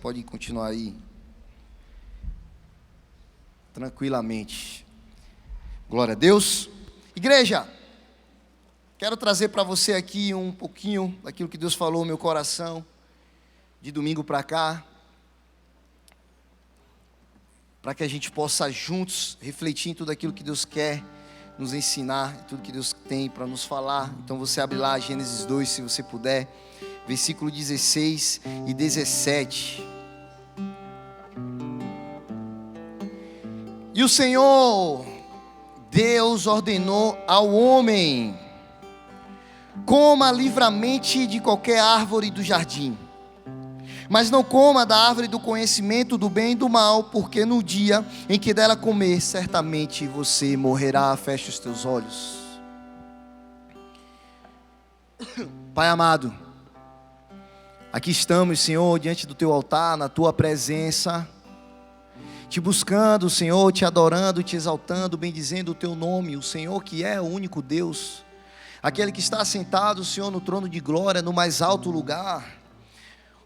Pode continuar aí tranquilamente. Glória a Deus. Igreja, quero trazer para você aqui um pouquinho daquilo que Deus falou no meu coração de domingo para cá, para que a gente possa juntos refletir em tudo aquilo que Deus quer nos ensinar, tudo que Deus tem para nos falar. Então você abre lá Gênesis 2, se você puder, versículo 16 e 17. E o Senhor Deus ordenou ao homem: coma livremente de qualquer árvore do jardim, mas não coma da árvore do conhecimento do bem e do mal, porque no dia em que dela comer, certamente você morrerá. Feche os teus olhos. Pai amado, aqui estamos, Senhor, diante do teu altar, na tua presença, te buscando, Senhor, te adorando, te exaltando, bendizendo o teu nome, o Senhor que é o único Deus, aquele que está assentado, Senhor, no trono de glória, no mais alto lugar.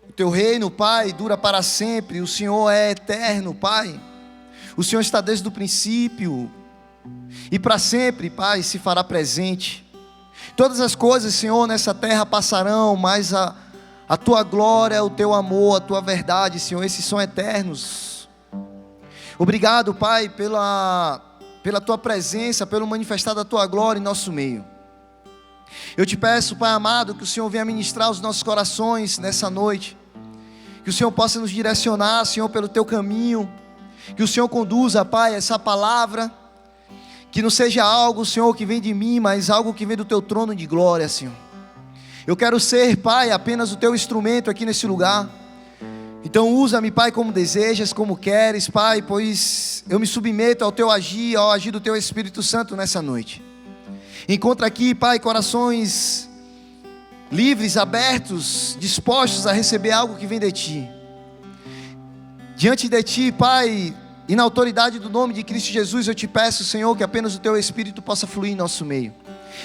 O teu reino, Pai, dura para sempre, o Senhor é eterno, Pai. O Senhor está desde o princípio e para sempre, Pai, se fará presente. Todas as coisas, Senhor, nessa terra passarão, mas a tua glória, o teu amor, a tua verdade, Senhor, esses são eternos. Obrigado, Pai, pela tua presença, pelo manifestar da tua glória em nosso meio. Eu te peço, Pai amado, que o Senhor venha ministrar os nossos corações nessa noite, que o Senhor possa nos direcionar, Senhor, pelo teu caminho, que o Senhor conduza, Pai, essa palavra, que não seja algo, Senhor, que vem de mim, mas algo que vem do teu trono de glória, Senhor. Eu quero ser, Pai, apenas o teu instrumento aqui nesse lugar. Então usa-me, Pai, como desejas, como queres, Pai, pois eu me submeto ao teu agir, ao agir do teu Espírito Santo nessa noite. Encontra aqui, Pai, corações livres, abertos, dispostos a receber algo que vem de Ti. Diante de Ti, Pai, e na autoridade do nome de Cristo Jesus, eu te peço, Senhor, que apenas o teu Espírito possa fluir em nosso meio.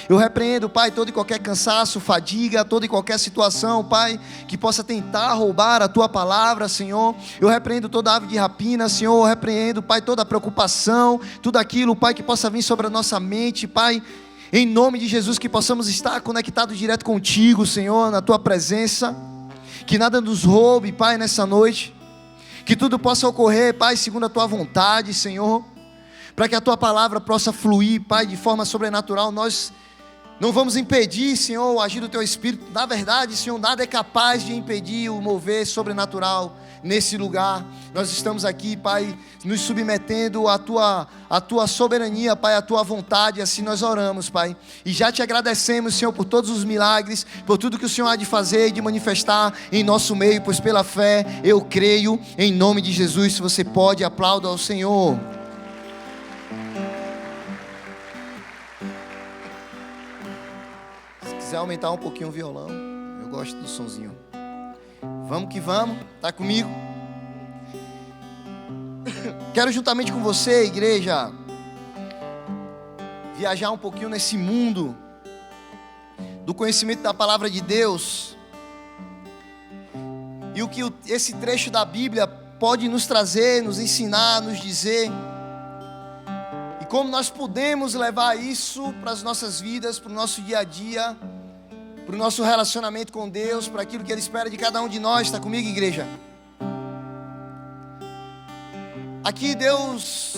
Eu repreendo, Pai, todo e qualquer cansaço, fadiga, toda e qualquer situação, Pai, que possa tentar roubar a Tua palavra, Senhor. Eu repreendo toda ave de rapina, Senhor. Eu repreendo, Pai, toda preocupação, tudo aquilo, Pai, que possa vir sobre a nossa mente, Pai, em nome de Jesus, que possamos estar conectados direto contigo, Senhor, na Tua presença. Que nada nos roube, Pai, nessa noite. Que tudo possa ocorrer, Pai, segundo a Tua vontade, Senhor. Para que a Tua palavra possa fluir, Pai, de forma sobrenatural. Nós não vamos impedir, Senhor, o agir do Teu Espírito. Na verdade, Senhor, nada é capaz de impedir o mover sobrenatural nesse lugar. Nós estamos aqui, Pai, nos submetendo à Tua soberania, Pai, à Tua vontade. Assim nós oramos, Pai. E já Te agradecemos, Senhor, por todos os milagres, por tudo que o Senhor há de fazer e de manifestar em nosso meio, pois pela fé eu creio, em nome de Jesus. Se você pode, aplauda ao Senhor. Se quiser aumentar um pouquinho o violão, eu gosto do sonzinho. Vamos que vamos, tá comigo? Quero juntamente com você, igreja, viajar um pouquinho nesse mundo do conhecimento da palavra de Deus e o que esse trecho da Bíblia pode nos trazer, nos ensinar, nos dizer, e como nós podemos levar isso para as nossas vidas, para o nosso dia a dia, para o nosso relacionamento com Deus, para aquilo que Ele espera de cada um de nós. Está comigo, igreja? Aqui Deus,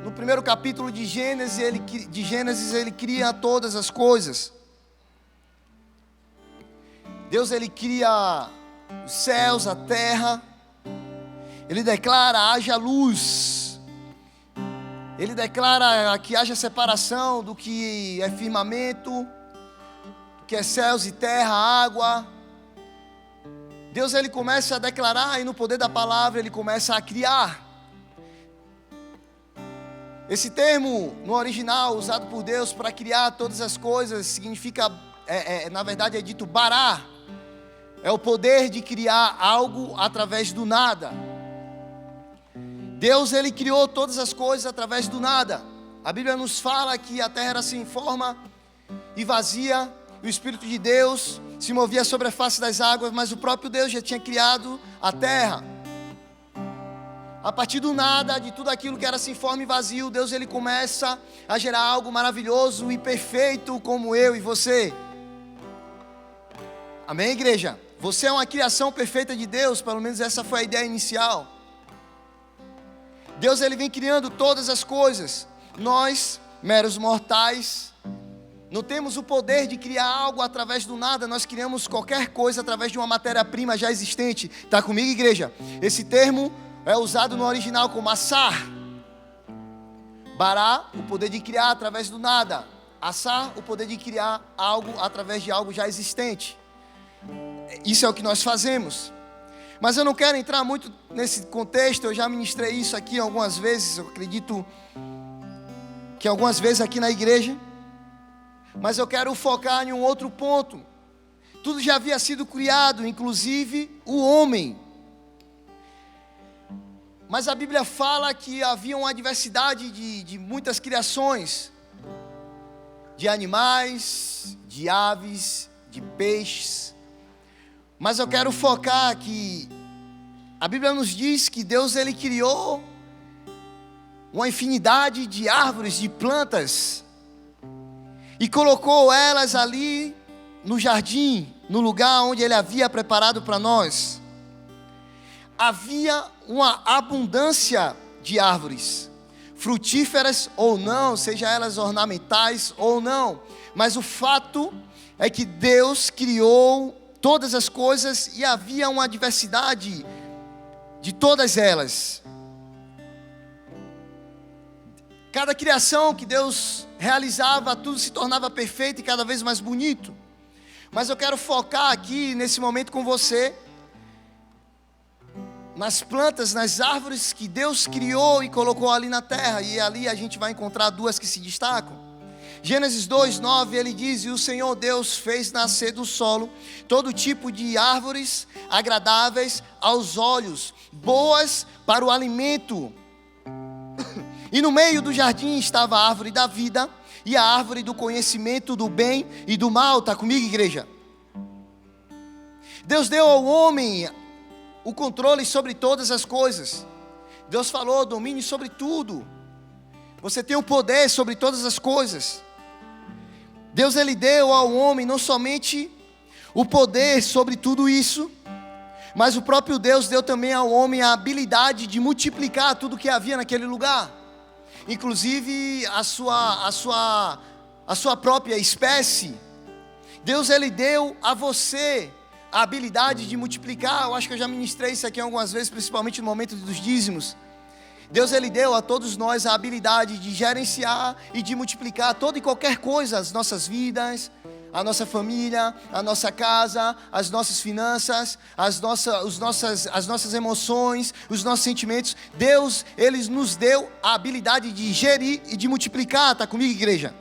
no primeiro capítulo de Gênesis, Ele cria todas as coisas. Deus, Ele cria os céus, a terra. Ele declara: haja luz. Ele declara que haja separação do que é firmamento, que é céus e terra, água. Deus, Ele começa a declarar, e no poder da palavra Ele começa a criar. Esse termo no original usado por Deus para criar todas as coisas significa, na verdade é dito bará. É o poder de criar algo através do nada. Deus, Ele criou todas as coisas através do nada. A Bíblia nos fala que a terra era sem forma e vazia. O Espírito de Deus se movia sobre a face das águas, mas o próprio Deus já tinha criado a terra. A partir do nada, de tudo aquilo que era sem forma e vazio, Deus ele começa a gerar algo maravilhoso e perfeito como eu e você. Amém, igreja? Você é uma criação perfeita de Deus, pelo menos essa foi a ideia inicial. Deus ele vem criando todas as coisas. Nós, meros mortais, não temos o poder de criar algo através do nada. Nós criamos qualquer coisa através de uma matéria-prima já existente. Está comigo, igreja? Esse termo é usado no original como assar. Bará, o poder de criar através do nada. Assar, o poder de criar algo através de algo já existente. Isso é o que nós fazemos. Mas eu não quero entrar muito nesse contexto. Eu já ministrei isso aqui algumas vezes. Eu acredito que algumas vezes aqui na igreja. Mas eu quero focar em um outro ponto. Tudo já havia sido criado, inclusive o homem. Mas a Bíblia fala que havia uma diversidade de muitas criações. De animais, de aves, de peixes. Mas eu quero focar que a Bíblia nos diz que Deus ele criou uma infinidade de árvores, de plantas, e colocou elas ali no jardim, no lugar onde ele havia preparado para nós. Havia uma abundância de árvores, frutíferas ou não, seja elas ornamentais ou não, mas o fato é que Deus criou todas as coisas e havia uma diversidade de todas elas. Cada criação que Deus realizava, tudo se tornava perfeito e cada vez mais bonito. Mas eu quero focar aqui nesse momento com você nas plantas, nas árvores que Deus criou e colocou ali na terra. E ali a gente vai encontrar duas que se destacam. Gênesis 2:9, ele diz: e o Senhor Deus fez nascer do solo todo tipo de árvores agradáveis aos olhos, boas para o alimento. E no meio do jardim estava a árvore da vida e a árvore do conhecimento do bem e do mal. Está comigo, igreja? Deus deu ao homem o controle sobre todas as coisas. Deus falou: domine sobre tudo. Você tem o poder sobre todas as coisas. Deus ele deu ao homem não somente o poder sobre tudo isso, mas o próprio Deus deu também ao homem a habilidade de multiplicar tudo que havia naquele lugar, inclusive a sua própria espécie. Deus ele deu a você a habilidade de multiplicar. Eu acho que eu já ministrei isso aqui algumas vezes, principalmente no momento dos dízimos. Deus ele deu a todos nós a habilidade de gerenciar e de multiplicar toda e qualquer coisa, as nossas vidas, a nossa família, a nossa casa, as nossas finanças, as nossas emoções, os nossos sentimentos. Deus, ele nos deu a habilidade de gerir e de multiplicar. Está comigo, igreja?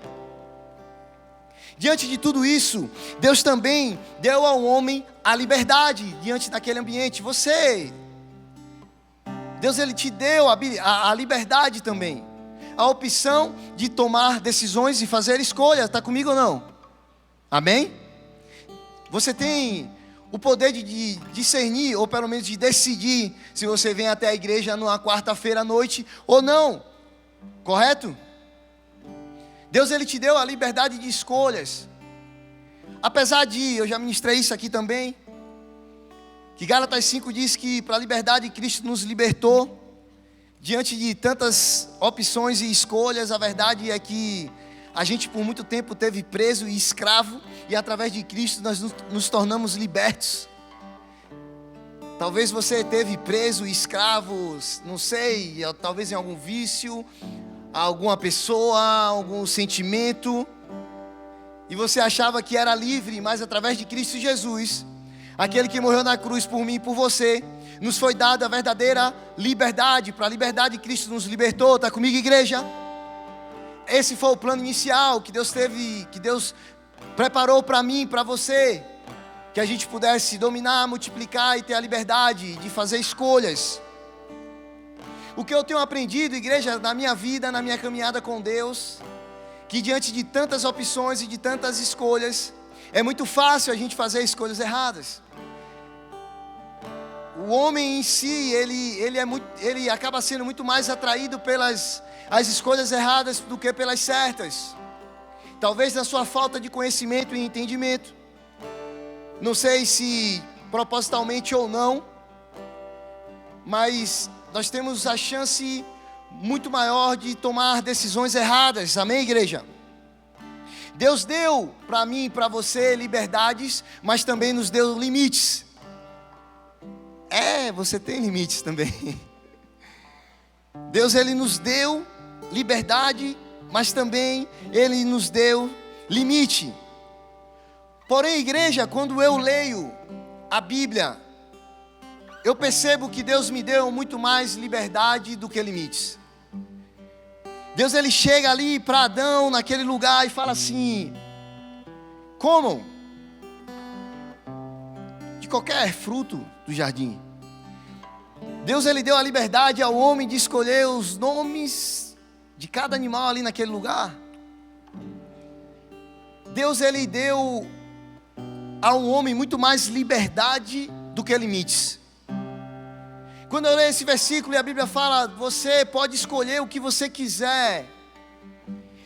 Diante de tudo isso, Deus também deu ao homem a liberdade diante daquele ambiente. Deus ele te deu a liberdade também, a opção de tomar decisões e fazer escolhas. Está comigo ou não? Amém? Você tem o poder de discernir, ou pelo menos de decidir, se você vem até a igreja numa quarta-feira à noite ou não, correto? Deus ele te deu a liberdade de escolhas. Apesar de, eu já ministrei isso aqui também, que Gálatas 5 diz que para a liberdade Cristo nos libertou. Diante de tantas opções e escolhas, a verdade é que a gente por muito tempo teve preso e escravo, e através de Cristo nós nos tornamos libertos. Talvez você teve preso e escravo, não sei, talvez em algum vício, alguma pessoa, algum sentimento, e você achava que era livre, mas através de Cristo Jesus, aquele que morreu na cruz por mim e por você, nos foi dada a verdadeira liberdade. Para a liberdade Cristo nos libertou. Está comigo, igreja? Esse foi o plano inicial que Deus preparou para mim, para você, que a gente pudesse dominar, multiplicar e ter a liberdade de fazer escolhas. O que eu tenho aprendido, igreja, na minha vida, na minha caminhada com Deus, que diante de tantas opções e de tantas escolhas, é muito fácil a gente fazer escolhas erradas. o homem em si, ele acaba sendo muito mais atraído pelas as escolhas erradas do que pelas certas. Talvez na sua falta de conhecimento e entendimento. Não sei se propositalmente ou não, mas nós temos a chance muito maior de tomar decisões erradas. Amém, igreja? Deus deu para mim e para você liberdades, mas também nos deu limites. Você tem limites também. Deus, Ele nos deu liberdade, mas também Ele nos deu limite. Porém, igreja, quando eu leio a Bíblia, eu percebo que Deus me deu muito mais liberdade do que limites. Deus, Ele chega ali para Adão, naquele lugar, e fala assim: comam de qualquer fruto do jardim. Deus, Ele deu a liberdade ao homem de escolher os nomes de cada animal ali naquele lugar. Deus, Ele deu ao homem muito mais liberdade do que limites. Quando eu leio esse versículo e a Bíblia fala: você pode escolher o que você quiser,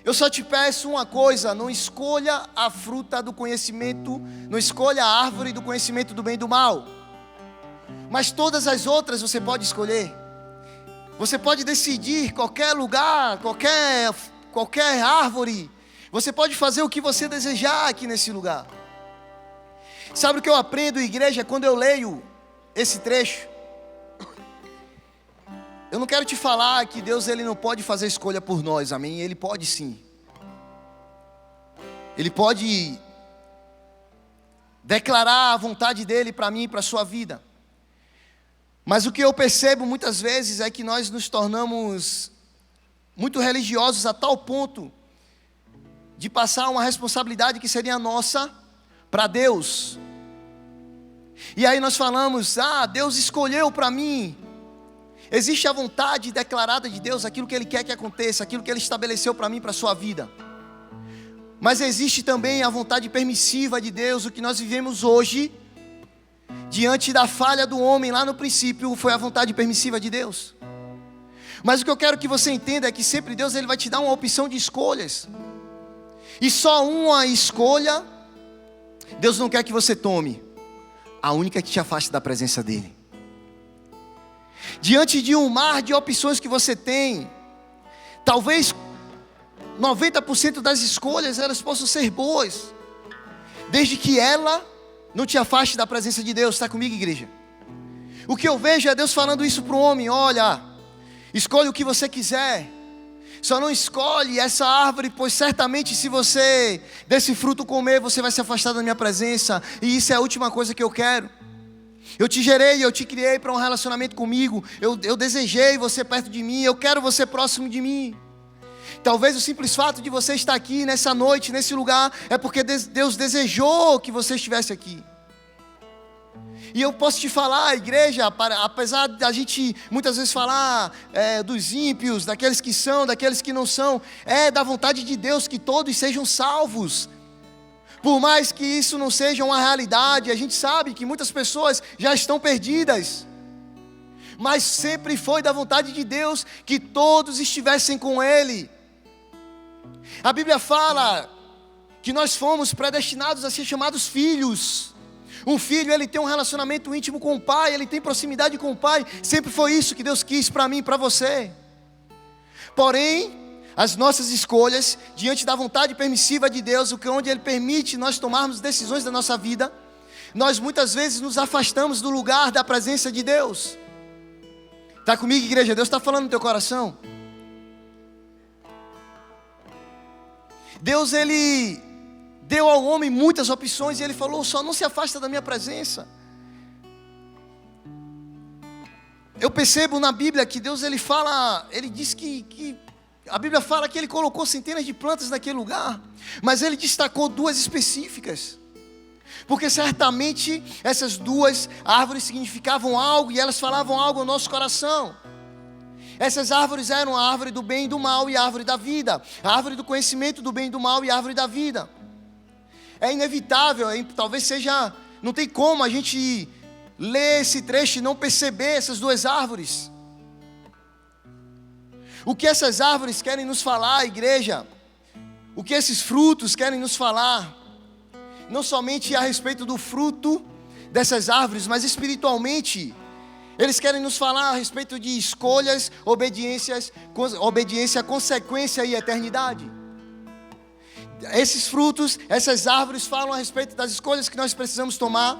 eu só te peço uma coisa: não escolha a fruta do conhecimento, não escolha a árvore do conhecimento do bem e do mal. Mas todas as outras você pode escolher. Você pode decidir qualquer lugar, qualquer árvore. Você pode fazer o que você desejar aqui nesse lugar. Sabe o que eu aprendo, igreja, quando eu leio esse trecho? Eu não quero te falar que Deus, Ele não pode fazer escolha por nós, amém? Ele pode sim. Ele pode declarar a vontade dEle para mim e para a sua vida. Mas o que eu percebo muitas vezes é que nós nos tornamos muito religiosos a tal ponto de passar uma responsabilidade que seria nossa para Deus. E aí nós falamos: Deus escolheu para mim. Existe a vontade declarada de Deus, aquilo que Ele quer que aconteça, aquilo que Ele estabeleceu para mim, para a sua vida. Mas existe também a vontade permissiva de Deus. O que nós vivemos hoje, diante da falha do homem lá no princípio, foi a vontade permissiva de Deus. Mas o que eu quero que você entenda é que sempre Deus, Ele vai te dar uma opção de escolhas. E só uma escolha Deus não quer que você tome, a única que te afaste da presença dEle. Diante de um mar de opções que você tem, talvez 90% das escolhas elas possam ser boas, desde que ela não te afaste da presença de Deus. Está comigo, igreja? O que eu vejo é Deus falando isso para o homem: olha, escolhe o que você quiser, só não escolhe essa árvore, pois certamente se você desse fruto comer, você vai se afastar da minha presença, e isso é a última coisa que eu quero. Eu te gerei, eu te criei para um relacionamento comigo. Eu desejei você perto de mim. Eu quero você próximo de mim. Talvez o simples fato de você estar aqui nessa noite, nesse lugar, é porque Deus desejou que você estivesse aqui. E eu posso te falar, igreja, apesar da gente muitas vezes falar dos ímpios, daqueles que são, daqueles que não são, é da vontade de Deus que todos sejam salvos. Por mais que isso não seja uma realidade, a gente sabe que muitas pessoas já estão perdidas. Mas sempre foi da vontade de Deus que todos estivessem com Ele. A Bíblia fala que nós fomos predestinados a ser chamados filhos. Um filho, ele tem um relacionamento íntimo com o pai, ele tem proximidade com o pai. Sempre foi isso que Deus quis para mim e para você. Porém, as nossas escolhas, diante da vontade permissiva de Deus, onde Ele permite nós tomarmos decisões da nossa vida, nós muitas vezes nos afastamos do lugar da presença de Deus. Está comigo, igreja? Deus está falando no teu coração. Deus, Ele deu ao homem muitas opções e Ele falou: só não se afasta da minha presença. Eu percebo na Bíblia que Deus, Ele fala, Ele diz que a Bíblia fala que Ele colocou centenas de plantas naquele lugar, mas Ele destacou duas específicas, porque certamente essas duas árvores significavam algo e elas falavam algo ao nosso coração. Essas árvores eram a árvore do bem e do mal e a árvore da vida, a árvore do conhecimento do bem e do mal e a árvore da vida. É inevitável, talvez seja, não tem como a gente ler esse trecho e não perceber essas duas árvores. O que essas árvores querem nos falar, igreja? O que esses frutos querem nos falar? Não somente a respeito do fruto dessas árvores, mas espiritualmente. Eles querem nos falar a respeito de escolhas, obediência, consequência e eternidade. Esses frutos, essas árvores falam a respeito das escolhas que nós precisamos tomar,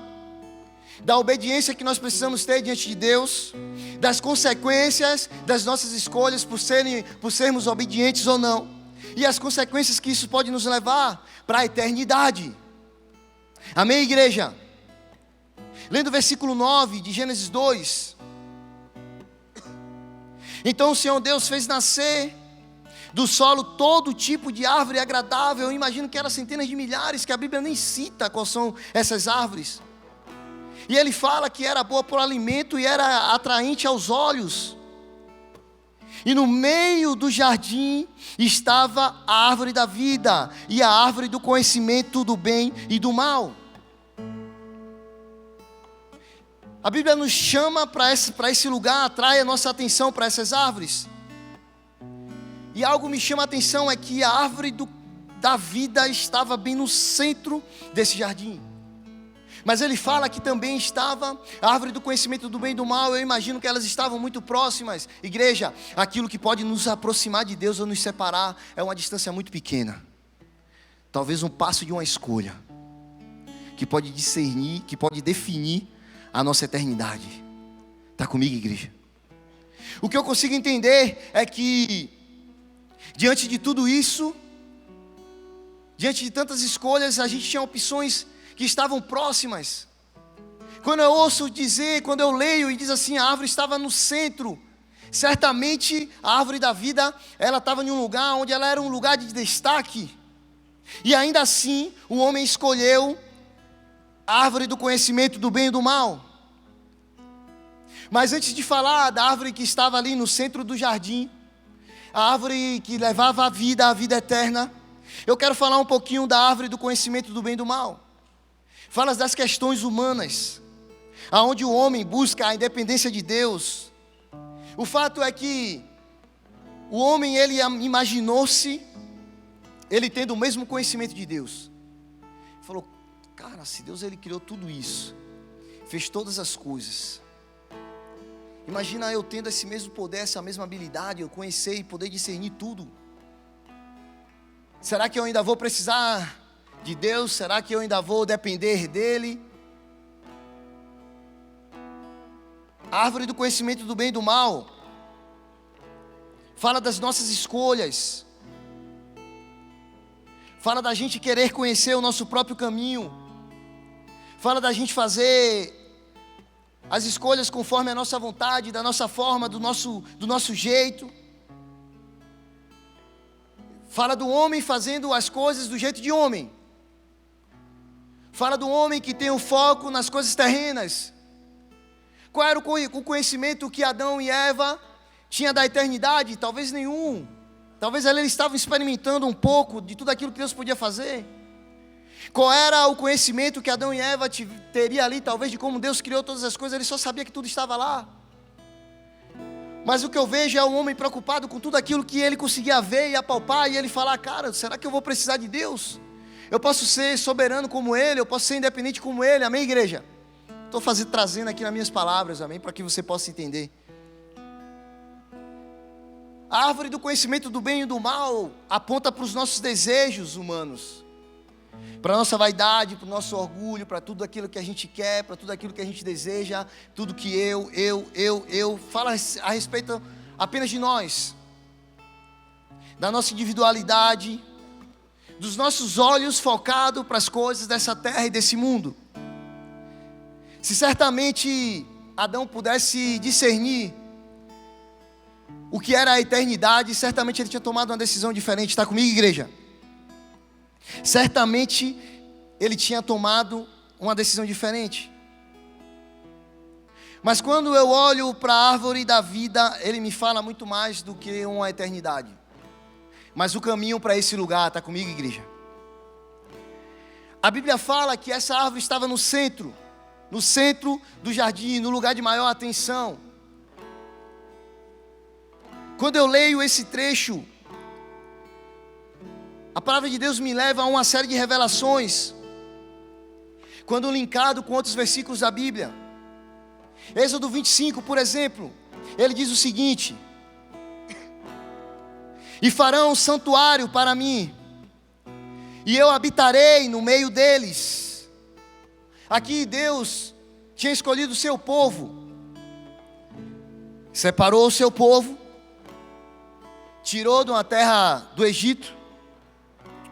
da obediência que nós precisamos ter diante de Deus, das consequências das nossas escolhas por sermos obedientes ou não, e as consequências que isso pode nos levar para a eternidade. Amém, igreja? Lendo o versículo 9 de Gênesis 2. Então o Senhor Deus fez nascer do solo todo tipo de árvore agradável. Eu imagino que eram centenas de milhares, que a Bíblia nem cita quais são essas árvores. E ele fala que era boa por alimento e era atraente aos olhos. E no meio do jardim estava a árvore da vida e a árvore do conhecimento do bem e do mal. A Bíblia nos chama para esse lugar, atrai a nossa atenção para essas árvores. E algo me chama a atenção é que a árvore da vida estava bem no centro desse jardim. Mas ele fala que também estava a árvore do conhecimento do bem e do mal. Eu imagino que elas estavam muito próximas. Igreja, aquilo que pode nos aproximar de Deus ou nos separar é uma distância muito pequena. Talvez um passo de uma escolha que pode discernir, que pode definir a nossa eternidade. Está comigo, igreja? O que eu consigo entender é que diante de tudo isso, diante de tantas escolhas, a gente tinha opções que estavam próximas. Quando eu ouço dizer, quando eu leio e diz assim, a árvore estava no centro, certamente a árvore da vida, ela estava em um lugar onde ela era um lugar de destaque. E ainda assim, o homem escolheu a árvore do conhecimento do bem e do mal. Mas antes de falar da árvore que estava ali no centro do jardim, a árvore que levava a vida eterna, eu quero falar um pouquinho da árvore do conhecimento do bem e do mal. Fala das questões humanas, aonde o homem busca a independência de Deus. O fato é que o homem, ele imaginou-se, ele tendo o mesmo conhecimento de Deus. Falou, cara, se Deus ele criou tudo isso, fez todas as coisas, imagina eu tendo esse mesmo poder, essa mesma habilidade, eu conhecer e poder discernir tudo. Será que eu ainda vou precisar de Deus? Será que eu ainda vou depender dele? A árvore do conhecimento do bem e do mal fala das nossas escolhas, fala da gente querer conhecer o nosso próprio caminho, fala da gente fazer as escolhas conforme a nossa vontade, da nossa forma, do nosso jeito. Fala do homem fazendo as coisas do jeito de homem. Fala do homem que tem o foco nas coisas terrenas. Qual era o conhecimento que Adão e Eva tinham da eternidade? Talvez nenhum. Talvez eles estavam experimentando um pouco de tudo aquilo que Deus podia fazer. Qual era o conhecimento que Adão e Eva teria ali, talvez de como Deus criou todas as coisas? Ele só sabia que tudo estava lá. Mas o que eu vejo é um homem preocupado com tudo aquilo que ele conseguia ver e apalpar, e ele falar, cara, será que eu vou precisar de Deus? Eu posso ser soberano como ele, eu posso ser independente como ele, amém, igreja? Estou trazendo aqui nas minhas palavras, amém, para que você possa entender. A árvore do conhecimento do bem e do mal aponta para os nossos desejos humanos, para a nossa vaidade, para o nosso orgulho, para tudo aquilo que a gente quer, para tudo aquilo que a gente deseja, tudo que eu, fala a respeito apenas de nós, da nossa individualidade, dos nossos olhos focados para as coisas dessa terra e desse mundo. Se certamente Adão pudesse discernir o que era a eternidade, certamente ele tinha tomado uma decisão diferente. Está comigo, igreja? Certamente ele tinha tomado uma decisão diferente. Mas quando eu olho para a árvore da vida, ele me fala muito mais do que uma eternidade. Mas o caminho para esse lugar, está comigo, igreja? A Bíblia fala que essa árvore estava no centro. no centro do jardim, no lugar de maior atenção. Quando eu leio esse trecho, a palavra de Deus me leva a uma série de revelações, quando linkado com outros versículos da Bíblia. Êxodo 25, por exemplo, ele diz o seguinte: e farão um santuário para mim, e eu habitarei no meio deles. Aqui Deus tinha escolhido o seu povo, separou o seu povo, tirou de uma terra do Egito,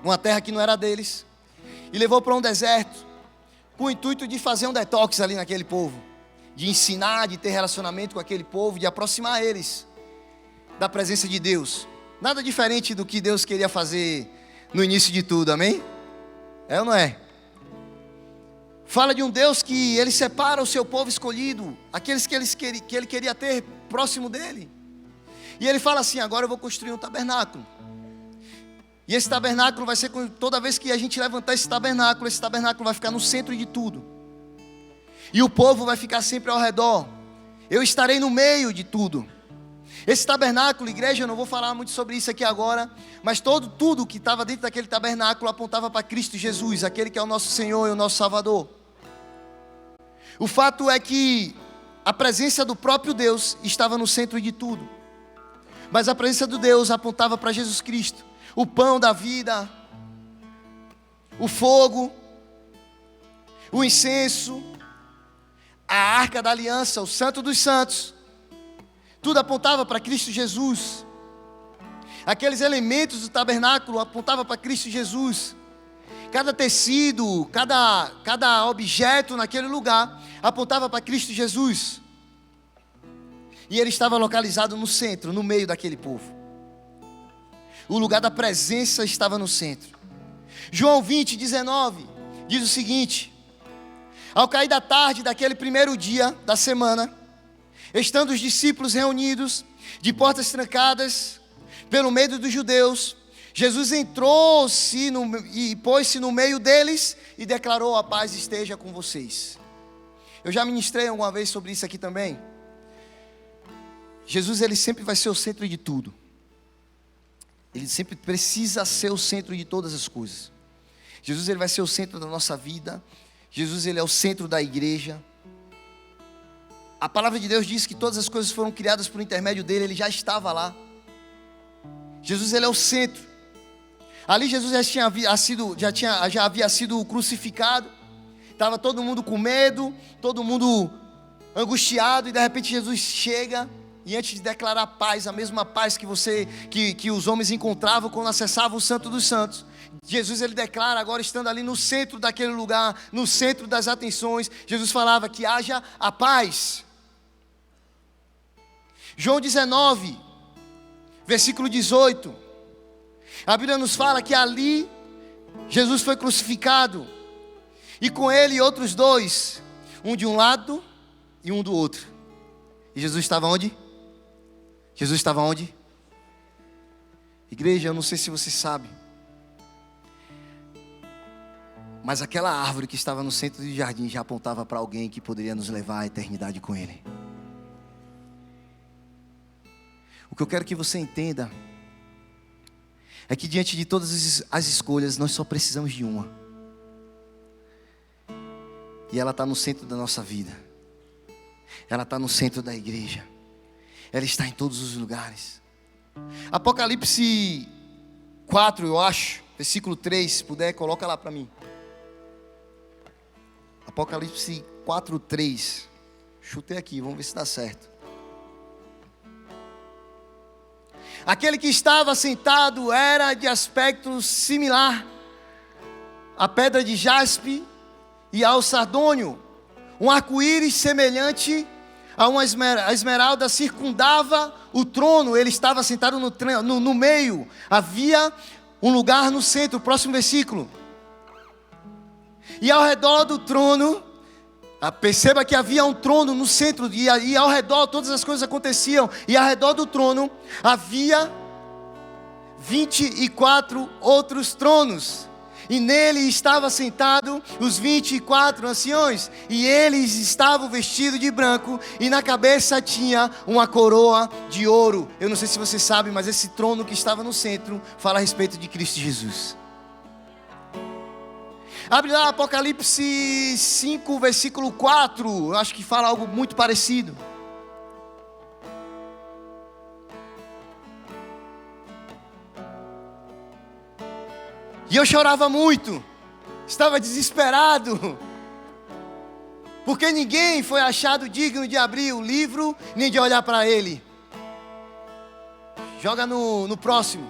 uma terra que não era deles, e levou para um deserto, com o intuito de fazer um detox ali naquele povo, de ensinar, de ter relacionamento com aquele povo, de aproximar eles da presença de Deus. Nada diferente do que Deus queria fazer no início de tudo, amém? É ou não é? Fala de um Deus que Ele separa o seu povo escolhido, aqueles que Ele queria ter próximo dEle. E Ele fala assim: agora eu vou construir um tabernáculo. E esse tabernáculo vai ser, toda vez que a gente levantar esse tabernáculo vai ficar no centro de tudo. E o povo vai ficar sempre ao redor. Eu estarei no meio de tudo. Esse tabernáculo, igreja, eu não vou falar muito sobre isso aqui agora, mas tudo que estava dentro daquele tabernáculo apontava para Cristo Jesus, aquele que é o nosso Senhor e o nosso Salvador. O fato é que a presença do próprio Deus estava no centro de tudo, mas a presença do Deus apontava para Jesus Cristo, o pão da vida, o fogo, o incenso, a arca da aliança, o santo dos santos. Tudo apontava para Cristo Jesus. Aqueles elementos do tabernáculo apontavam para Cristo Jesus. Cada tecido, cada objeto naquele lugar apontava para Cristo Jesus. E Ele estava localizado no centro, no meio daquele povo. O lugar da presença estava no centro. João 20, 19 diz o seguinte: ao cair da tarde daquele primeiro dia da semana, estando os discípulos reunidos, de portas trancadas, pelo medo dos judeus, Jesus entrou-se e pôs-se no meio deles e declarou: a paz esteja com vocês. Eu já ministrei alguma vez sobre isso aqui também. Jesus, Ele sempre vai ser o centro de tudo. Ele sempre precisa ser o centro de todas as coisas. Jesus, Ele vai ser o centro da nossa vida. Jesus, Ele é o centro da igreja. A palavra de Deus diz que todas as coisas foram criadas por intermédio dEle. Ele já estava lá. Jesus, Ele é o centro. Ali Jesus já havia sido crucificado. Estava todo mundo com medo, todo mundo angustiado, e de repente Jesus chega, e antes de declarar paz, a mesma paz que os homens encontravam quando acessavam o Santo dos Santos, Jesus, Ele declara, agora estando ali no centro daquele lugar, no centro das atenções, Jesus falava que haja a paz. João 19, versículo 18, a Bíblia nos fala que ali Jesus foi crucificado, e com Ele outros dois, um de um lado e um do outro. E Jesus estava onde? Jesus estava onde? Igreja, eu não sei se você sabe, mas aquela árvore que estava no centro do jardim já apontava para alguém que poderia nos levar à eternidade com Ele. O que eu quero que você entenda é que diante de todas as escolhas, nós só precisamos de uma. E ela está no centro da nossa vida. Ela está no centro da igreja. Ela está em todos os lugares. Apocalipse 4, eu acho, versículo 3, se puder, coloca lá para mim. Apocalipse 4, 3. Chutei aqui, vamos ver se dá certo. Aquele que estava sentado era de aspecto similar à pedra de jaspe e ao sardônio. Um arco-íris semelhante a uma esmeralda circundava o trono. Ele estava sentado no meio. Havia um lugar no centro, próximo versículo. E ao redor do trono, perceba que havia um trono no centro, e ao redor todas as coisas aconteciam. E ao redor do trono havia 24 outros tronos. E nele estava sentado os 24 anciões, e eles estavam vestidos de branco, e na cabeça tinha uma coroa de ouro. Eu não sei se você sabe, mas esse trono que estava no centro fala a respeito de Cristo Jesus. Abre lá Apocalipse 5, versículo 4. Eu acho que fala algo muito parecido. E eu chorava muito, estava desesperado, porque ninguém foi achado digno de abrir o livro, nem de olhar para ele. Joga no próximo.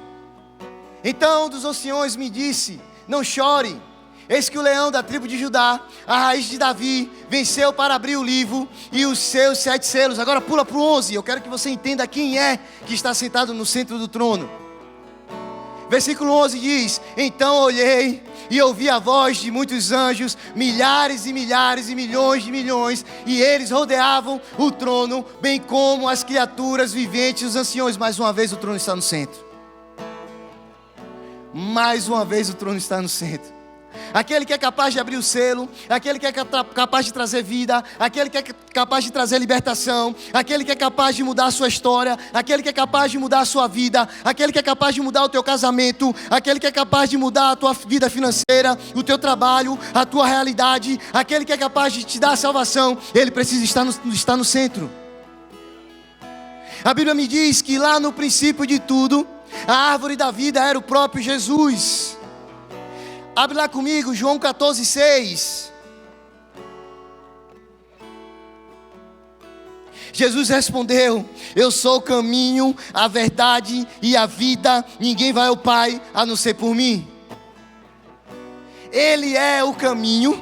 Então um dos anciões me disse: não chore, eis que o leão da tribo de Judá, a raiz de Davi, venceu para abrir o livro e os seus 7 selos. Agora pula para o 11, eu quero que você entenda quem é que está sentado no centro do trono. Versículo 11 diz: então olhei e ouvi a voz de muitos anjos, milhares e milhares e milhões de milhões, e eles rodeavam o trono, bem como as criaturas viventes e os anciões. Mais uma vez o trono está no centro. Mais uma vez o trono está no centro. Aquele que é capaz de abrir o selo, aquele que é capaz de trazer vida, aquele que é capaz de trazer libertação, aquele que é capaz de mudar a sua história, aquele que é capaz de mudar a sua vida, aquele que é capaz de mudar o teu casamento, aquele que é capaz de mudar a tua vida financeira, o teu trabalho, a tua realidade, aquele que é capaz de te dar a salvação, ele precisa estar no centro. A Bíblia me diz que lá no princípio de tudo, a árvore da vida era o próprio Jesus. Abre lá comigo, João 14:6. Jesus respondeu: eu sou o caminho, a verdade e a vida. Ninguém vai ao Pai a não ser por mim. Ele é o caminho.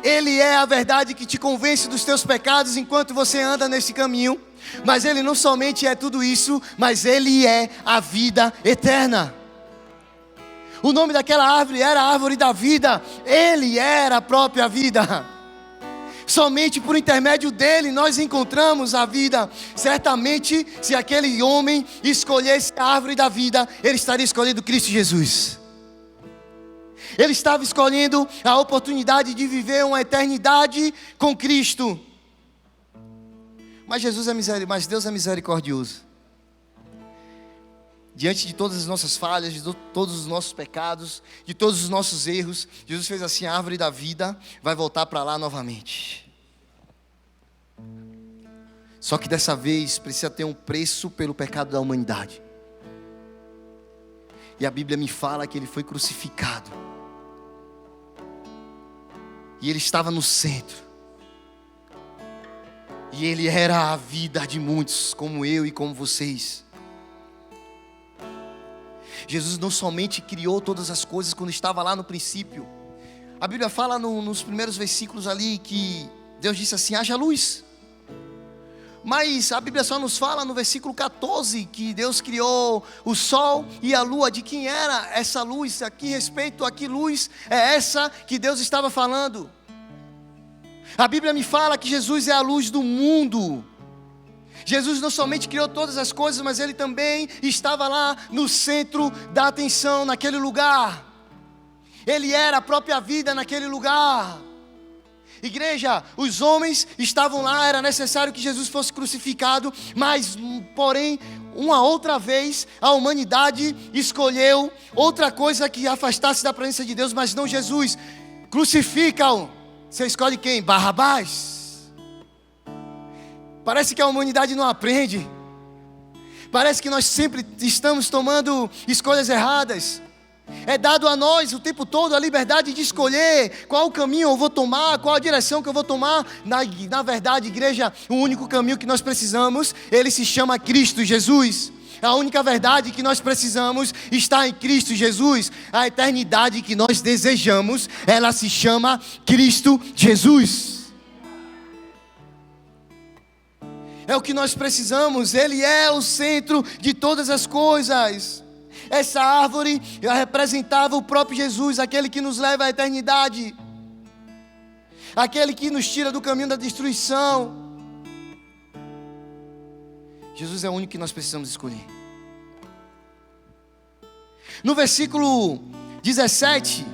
Ele é a verdade que te convence dos teus pecados enquanto você anda nesse caminho. Mas Ele não somente é tudo isso, mas Ele é a vida eterna. O nome daquela árvore era a árvore da vida. Ele era a própria vida. Somente por intermédio dele nós encontramos a vida. Certamente, se aquele homem escolhesse a árvore da vida, ele estaria escolhendo Cristo Jesus. Ele estava escolhendo a oportunidade de viver uma eternidade com Cristo. Mas Deus é misericordioso. Diante de todas as nossas falhas, de todos os nossos pecados, de todos os nossos erros, Jesus fez assim: a árvore da vida vai voltar para lá novamente. Só que dessa vez precisa ter um preço pelo pecado da humanidade. E a Bíblia me fala que Ele foi crucificado. E Ele estava no centro. E Ele era a vida de muitos, como eu e como vocês. Jesus não somente criou todas as coisas quando estava lá no princípio. A Bíblia fala nos primeiros versículos ali que Deus disse assim: haja luz. Mas a Bíblia só nos fala no versículo 14 que Deus criou o sol e a lua. De quem era essa luz? A que respeito, a que luz é essa que Deus estava falando? A Bíblia me fala que Jesus é a luz do mundo. Jesus não somente criou todas as coisas, mas Ele também estava lá no centro da atenção, naquele lugar. Ele era a própria vida naquele lugar. Igreja, os homens estavam lá, era necessário que Jesus fosse crucificado, mas, porém, uma outra vez, a humanidade escolheu outra coisa que afastasse da presença de Deus, mas não Jesus. Crucifica-o. Você escolhe quem? Barrabás. Parece que a humanidade não aprende. Parece que nós sempre estamos tomando escolhas erradas. É dado a nós o tempo todo a liberdade de escolher qual o caminho eu vou tomar, qual a direção que eu vou tomar. Na verdade, igreja, o único caminho que nós precisamos, ele se chama Cristo Jesus. A única verdade que nós precisamos está em Cristo Jesus. A eternidade que nós desejamos, ela se chama Cristo Jesus. É o que nós precisamos. Ele é o centro de todas as coisas. Essa árvore representava o próprio Jesus, aquele que nos leva à eternidade, aquele que nos tira do caminho da destruição. Jesus é o único que nós precisamos escolher. No versículo 17,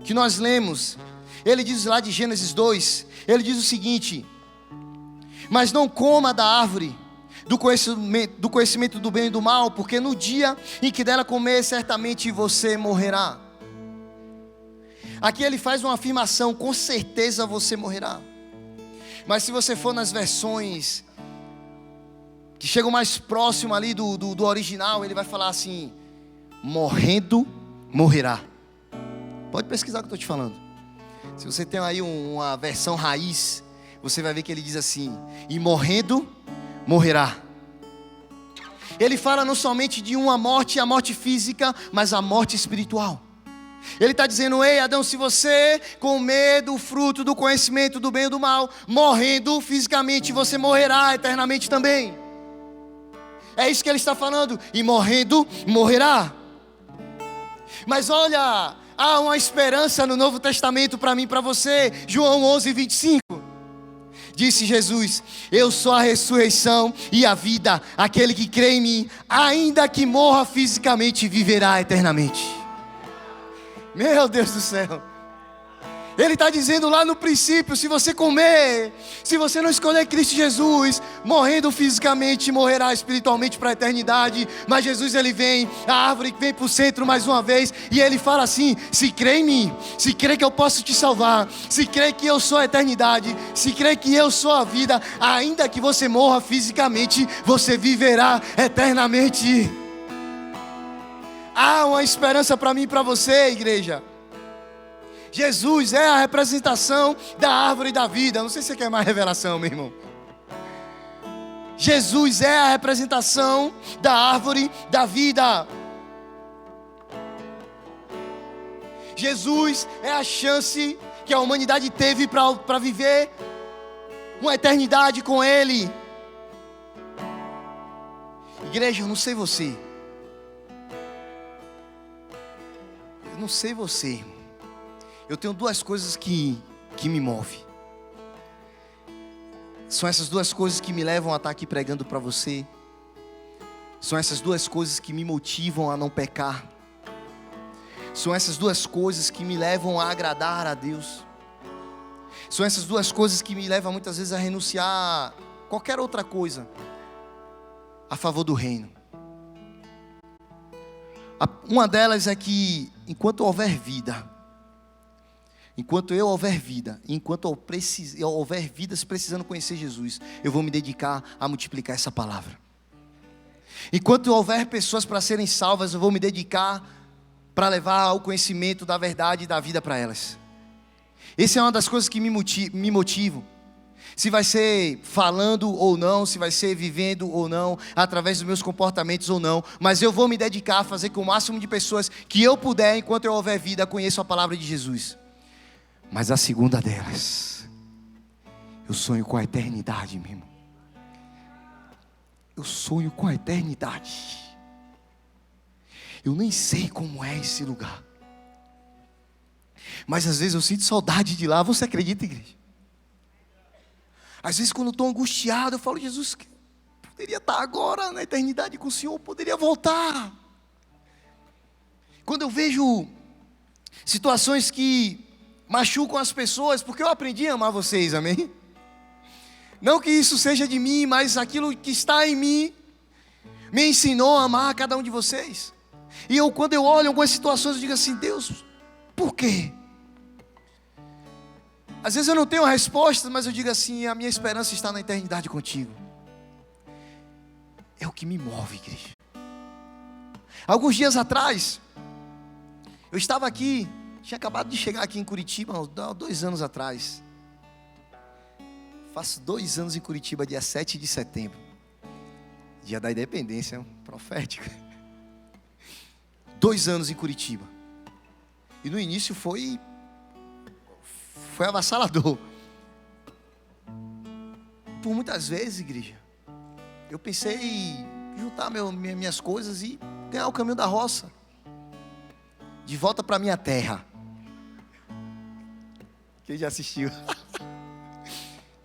que nós lemos, ele diz lá de Gênesis 2, ele diz o seguinte: mas não coma da árvore do conhecimento do bem e do mal, porque no dia em que dela comer, certamente você morrerá. Aqui ele faz uma afirmação: com certeza você morrerá. Mas se você for nas versões que chegam mais próximo ali do original, ele vai falar assim: morrendo, morrerá. Pode pesquisar o que eu estou te falando. Se você tem aí uma versão raiz, você vai ver que ele diz assim: e morrendo, morrerá. Ele fala não somente de uma morte, a morte física, mas a morte espiritual. Ele está dizendo: ei Adão, se você comer do fruto do conhecimento do bem e do mal, morrendo fisicamente, você morrerá eternamente também. É isso que ele está falando. E morrendo, morrerá. Mas olha, há uma esperança no Novo Testamento para mim e para você. João 11:25. Disse Jesus: eu sou a ressurreição e a vida. Aquele que crê em mim, ainda que morra fisicamente, viverá eternamente. Meu Deus do céu. Ele está dizendo lá no princípio: se você comer, se você não escolher Cristo Jesus, morrendo fisicamente, morrerá espiritualmente para a eternidade. Mas Jesus, ele vem, a árvore que vem para o centro mais uma vez, e ele fala assim: se crê em mim, se crê que eu posso te salvar, se crê que eu sou a eternidade, se crê que eu sou a vida, ainda que você morra fisicamente, você viverá eternamente. Há uma esperança para mim e para você, igreja. Jesus é a representação da árvore da vida. Não sei se você quer mais revelação, meu irmão. Jesus é a representação da árvore da vida. Jesus é a chance que a humanidade teve para viver uma eternidade com Ele. Igreja, eu não sei você. Eu não sei você, irmão. Eu tenho duas coisas que me movem. São essas duas coisas que me levam a estar aqui pregando para você. São essas duas coisas que me motivam a não pecar. São essas duas coisas que me levam a agradar a Deus. São essas duas coisas que me levam muitas vezes a renunciar a qualquer outra coisa a favor do reino. Uma delas é que enquanto houver vida, enquanto eu houver vida, enquanto houver vidas precisando conhecer Jesus, eu vou me dedicar a multiplicar essa palavra. Enquanto houver pessoas para serem salvas, eu vou me dedicar para levar o conhecimento da verdade e da vida para elas. Essa é uma das coisas que me motivam. Se vai ser falando ou não, se vai ser vivendo ou não, através dos meus comportamentos ou não, mas eu vou me dedicar a fazer com o máximo de pessoas que eu puder, enquanto eu houver vida, conheçam a palavra de Jesus. Mas a segunda delas, eu sonho com a eternidade, meu irmão. Eu sonho com a eternidade. Eu nem sei como é esse lugar, mas às vezes eu sinto saudade de lá. Você acredita, igreja? Às vezes quando eu estou angustiado, eu falo: Jesus, poderia estar agora na eternidade com o Senhor, poderia voltar. Quando eu vejo situações que machucam as pessoas, porque eu aprendi a amar vocês, amém? Não que isso seja de mim, mas aquilo que está em mim me ensinou a amar cada um de vocês. E quando eu olho algumas situações, eu digo assim: Deus, por quê? Às vezes eu não tenho a resposta, mas eu digo assim: a minha esperança está na eternidade contigo. É o que me move, igreja. Alguns dias atrás, eu estava aqui, tinha acabado de chegar aqui em Curitiba, há 2 anos atrás. Faço 2 anos em Curitiba, dia 7 de setembro. Dia da independência, profético. 2 anos em Curitiba. E no início foi avassalador. Por muitas vezes, igreja, eu pensei em juntar minhas coisas e ganhar o caminho da roça, de volta para minha terra. Quem já assistiu?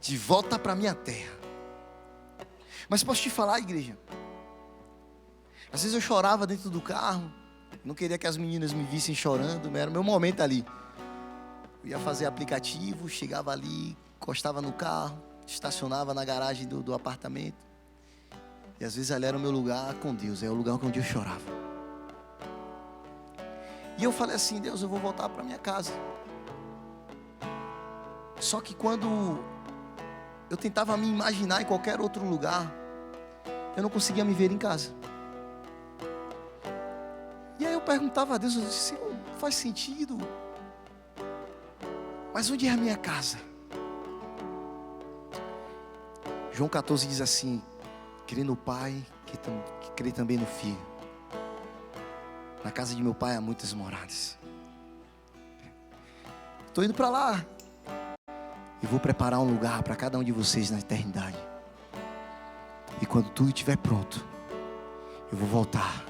De volta para minha terra. Mas posso te falar, igreja, às vezes eu chorava dentro do carro, Não queria que as meninas me vissem chorando, era o meu momento ali. Eu ia fazer aplicativo, chegava ali, encostava no carro, estacionava na garagem do apartamento. E às vezes ali era o meu lugar com Deus, é o lugar onde eu chorava. E eu falei assim: Deus, eu vou voltar para minha casa. Só que quando eu tentava me imaginar em qualquer outro lugar, eu não conseguia me ver em casa. E aí eu perguntava a Deus, eu disse: Senhor, não faz sentido. Mas onde é a minha casa? João 14 diz assim: crê no Pai, que crê também no Filho. Na casa de meu Pai há muitas moradas. Estou indo para lá. E vou preparar um lugar para cada um de vocês na eternidade. E quando tudo estiver pronto, eu vou voltar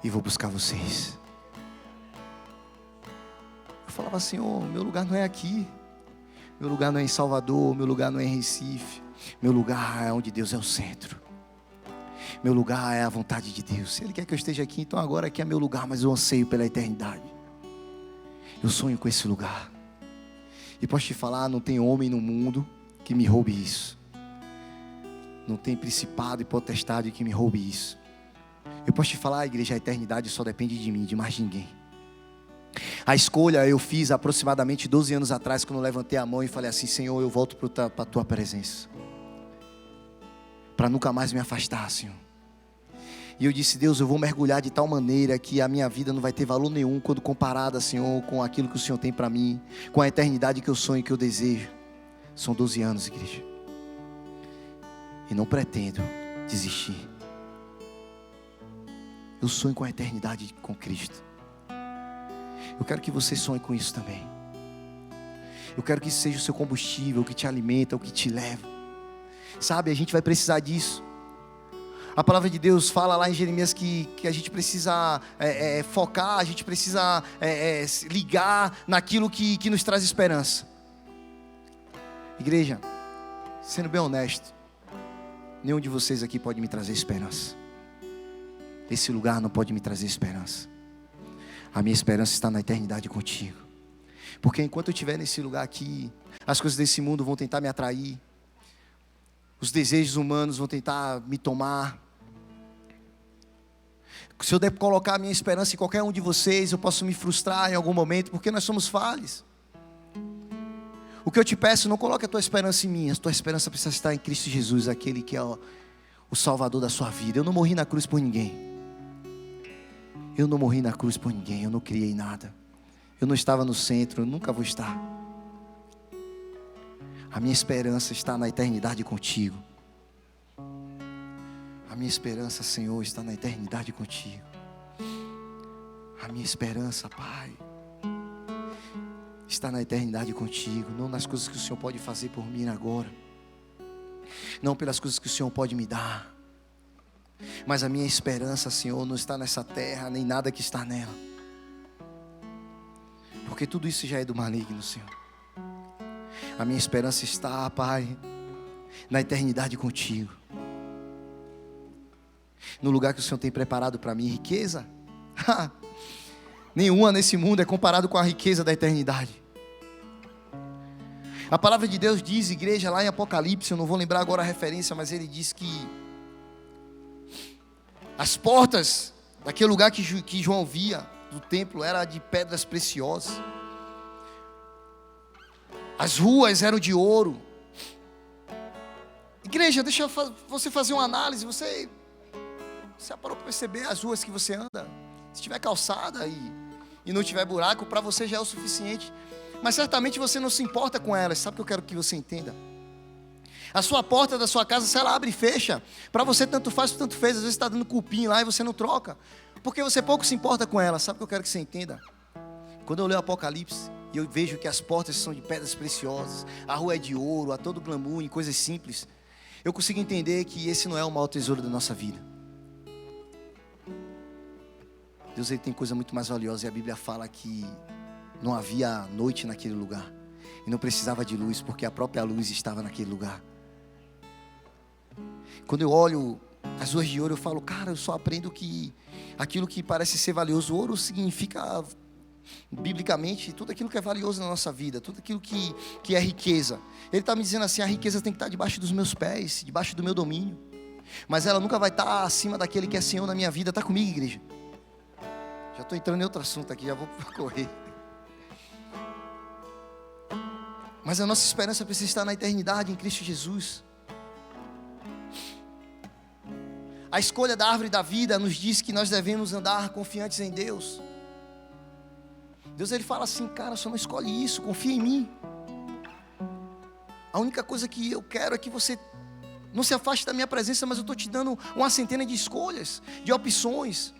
e vou buscar vocês. Eu falava: Senhor, meu lugar não é aqui. Meu lugar não é em Salvador. Meu lugar não é em Recife. Meu lugar é onde Deus é o centro. Meu lugar é a vontade de Deus. Se Ele quer que eu esteja aqui, então agora aqui é meu lugar. Mas eu anseio pela eternidade. Eu sonho com esse lugar. E posso te falar, não tem homem no mundo que me roube isso. Não tem principado e potestade que me roube isso. Eu posso te falar, igreja, a eternidade só depende de mim, de mais ninguém. A escolha eu fiz aproximadamente 12 anos atrás, quando eu levantei a mão e falei assim: Senhor, eu volto para a Tua presença, para nunca mais me afastar, Senhor. E eu disse: Deus, eu vou mergulhar de tal maneira que a minha vida não vai ter valor nenhum quando comparada, Senhor, com aquilo que o Senhor tem para mim, com a eternidade que eu sonho e que eu desejo. São 12 anos, igreja. E não pretendo desistir. Eu sonho com a eternidade com Cristo. Eu quero que você sonhe com isso também. Eu quero que isso seja o seu combustível, o que te alimenta, o que te leva. Sabe, a gente vai precisar disso. A palavra de Deus fala lá em Jeremias que a gente precisa focar, a gente precisa ligar naquilo que nos traz esperança. Igreja, sendo bem honesto, nenhum de vocês aqui pode me trazer esperança. Esse lugar não pode me trazer esperança. A minha esperança está na eternidade contigo. Porque enquanto eu estiver nesse lugar aqui, as coisas desse mundo vão tentar me atrair. Os desejos humanos vão tentar me tomar. Se eu der colocar a minha esperança em qualquer um de vocês, eu posso me frustrar em algum momento, porque nós somos falhos. O que eu te peço, não coloque a tua esperança em mim. A tua esperança precisa estar em Cristo Jesus, aquele que é o Salvador da sua vida. Eu não morri na cruz por ninguém. Eu não morri na cruz por ninguém. Eu não criei nada. Eu não estava no centro, eu nunca vou estar. A minha esperança está na eternidade contigo. A minha esperança, Senhor, está na eternidade contigo. A minha esperança, Pai, está na eternidade contigo. Não nas coisas que o Senhor pode fazer por mim agora. Não pelas coisas que o Senhor pode me dar. Mas a minha esperança, Senhor, não está nessa terra, nem nada que está nela. Porque tudo isso já é do maligno, Senhor. A minha esperança está, Pai, na eternidade contigo. No lugar que o Senhor tem preparado para mim. Riqueza? Nenhuma nesse mundo é comparado com a riqueza da eternidade. A palavra de Deus diz, igreja, lá em Apocalipse, eu não vou lembrar agora a referência, mas ele diz que as portas daquele lugar que João via do templo eram de pedras preciosas. As ruas eram de ouro. Igreja, deixa você fazer uma análise. Você parou para perceber as ruas que você anda? Se tiver calçada e não tiver buraco, para você já é o suficiente. Mas certamente você não se importa com elas. Sabe o que eu quero que você entenda? A sua porta da sua casa, se ela abre e fecha, para você tanto faz, tanto fez. Às vezes está dando cupim lá e você não troca, porque você pouco se importa com ela. Sabe o que eu quero que você entenda? Quando eu leio Apocalipse e eu vejo que as portas são de pedras preciosas, a rua é de ouro, há todo glamour em coisas simples, eu consigo entender que esse não é o maior tesouro da nossa vida. Deus, ele tem coisa muito mais valiosa, e a Bíblia fala que não havia noite naquele lugar e não precisava de luz, porque a própria luz estava naquele lugar. Quando eu olho as ruas de ouro, eu falo, cara, eu só aprendo que aquilo que parece ser valioso, ouro significa, biblicamente, tudo aquilo que é valioso na nossa vida, tudo aquilo que é riqueza. Ele está me dizendo assim, a riqueza tem que estar debaixo dos meus pés, debaixo do meu domínio. Mas ela nunca vai estar acima daquele que é Senhor na minha vida. Está comigo, igreja? Já estou entrando em outro assunto aqui, já vou correr. Mas a nossa esperança precisa estar na eternidade em Cristo Jesus. A escolha da árvore da vida nos diz que nós devemos andar confiantes em Deus. Deus, Ele fala assim, cara, só não escolhe isso, confia em mim. A única coisa que eu quero é que você não se afaste da minha presença, mas eu estou te dando uma centena de escolhas, de opções.